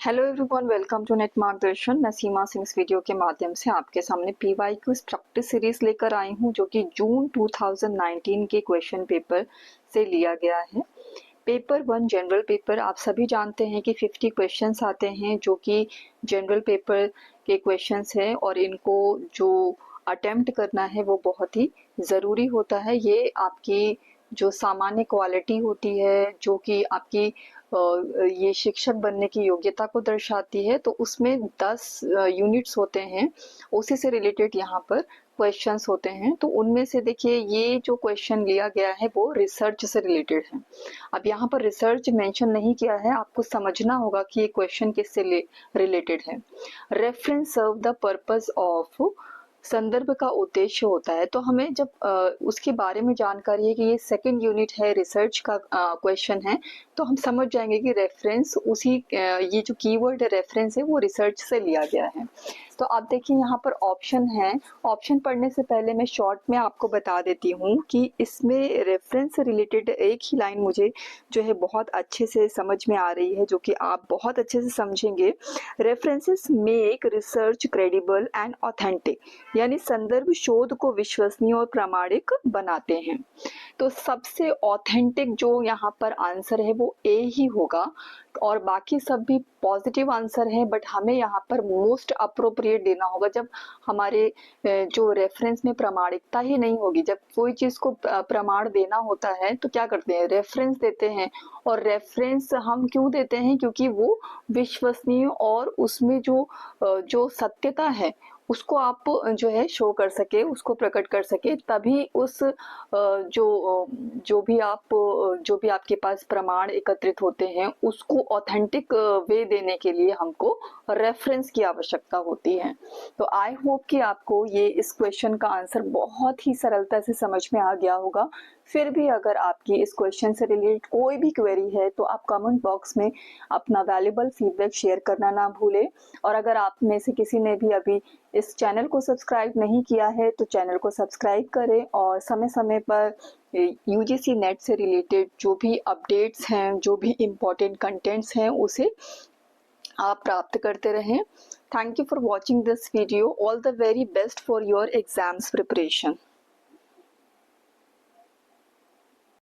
Hello everyone, welcome to net Margdarshan. मैं सीमा सिंह इस video के माध्यम से आपके सामने पीवाईक्यू प्रैक्टिस सीरीज लेकर आई हूं, जो कि जून 2019 के क्वेश्चन पेपर से लिया गया है। पेपर 1 जनरल पेपर, आप सभी जानते हैं कि 50 क्वेश्चंस आते हैं, जो कि जनरल पेपर के क्वेश्चंस हैं और इनको जो अटेम्प्ट करना है वो बहुत ही ज़रूरी होता है। ये आपकी जो सामान्य क्वालिटी होती है, जो कि आपकी ये शिक्षक बनने की योग्यता को दर्शाती है, तो उसमें 10 यूनिट्स होते हैं, उसी से रिलेटेड यहाँ पर क्वेश्चंस होते हैं। तो उनमें से देखिए, ये जो क्वेश्चन लिया गया है वो रिसर्च से रिलेटेड है। अब यहाँ पर रिसर्च मेंशन नहीं किया है, आपको समझना होगा कि ये क्वेश्चन किससे रिलेटेड है। Reference serve the purpose of, संदर्भ का उद्देश्य होता है। तो हमें जब उसके बारे में जानकारी है कि ये सेकंड यूनिट है, रिसर्च का क्वेश्चन है, तो हम समझ जाएंगे कि रेफरेंस उसी ये जो कीवर्ड रेफरेंस है वो रिसर्च से लिया गया है। तो आप देखिए, यहाँ पर ऑप्शन है। ऑप्शन पढ़ने से पहले मैं शॉर्ट में आपको बता देती हूँ कि इसमें रेफरेंस से रिलेटेड एक ही लाइन मुझे जो है बहुत अच्छे से समझ में आ रही है, जो कि आप बहुत अच्छे से समझेंगे। References make research credible and authentic, यानी संदर्भ शोध को विश्वसनीय और प्रामाणिक बनाते हैं। तो सबसे ऑथेंटिक जो यहाँ पर आंसर है वो ए ही होगा, और बाकी सब भी पॉजिटिव आंसर है, बट हमें यहाँ पर मोस्ट अप्रोप्रिएट देना होगा। जब हमारे जो रेफरेंस में प्रामाणिकता ही नहीं होगी, जब कोई चीज को प्रमाण देना होता है तो क्या करते हैं, रेफरेंस देते हैं। और रेफरेंस हम क्यों देते हैं, क्योंकि वो विश्वसनीय और उसमें जो सत्यता है उसको आप जो है शो कर सके, उसको प्रकट कर सके, तभी उस जो भी आपके पास प्रमाण एकत्रित होते हैं उसको ऑथेंटिक वे देने के लिए हमको रेफरेंस की आवश्यकता होती है। तो आई होप कि आपको ये इस क्वेश्चन का आंसर बहुत ही सरलता से समझ में आ गया होगा। फिर भी अगर आपकी इस क्वेश्चन से रिलेटेड कोई भी क्वेरी है तो आप कमेंट बॉक्स में अपना वैल्यूएबल फीडबैक शेयर करना ना भूलें। और अगर आप में से किसी ने भी अभी इस चैनल को सब्सक्राइब नहीं किया है तो चैनल को सब्सक्राइब करें, और समय समय पर यूजीसी नेट से रिलेटेड जो भी अपडेट्स हैं, जो भी इम्पोर्टेंट कंटेंट्स हैं, उसे आप प्राप्त करते रहें। Thank you for watching this video. All the very best for your exams preparation.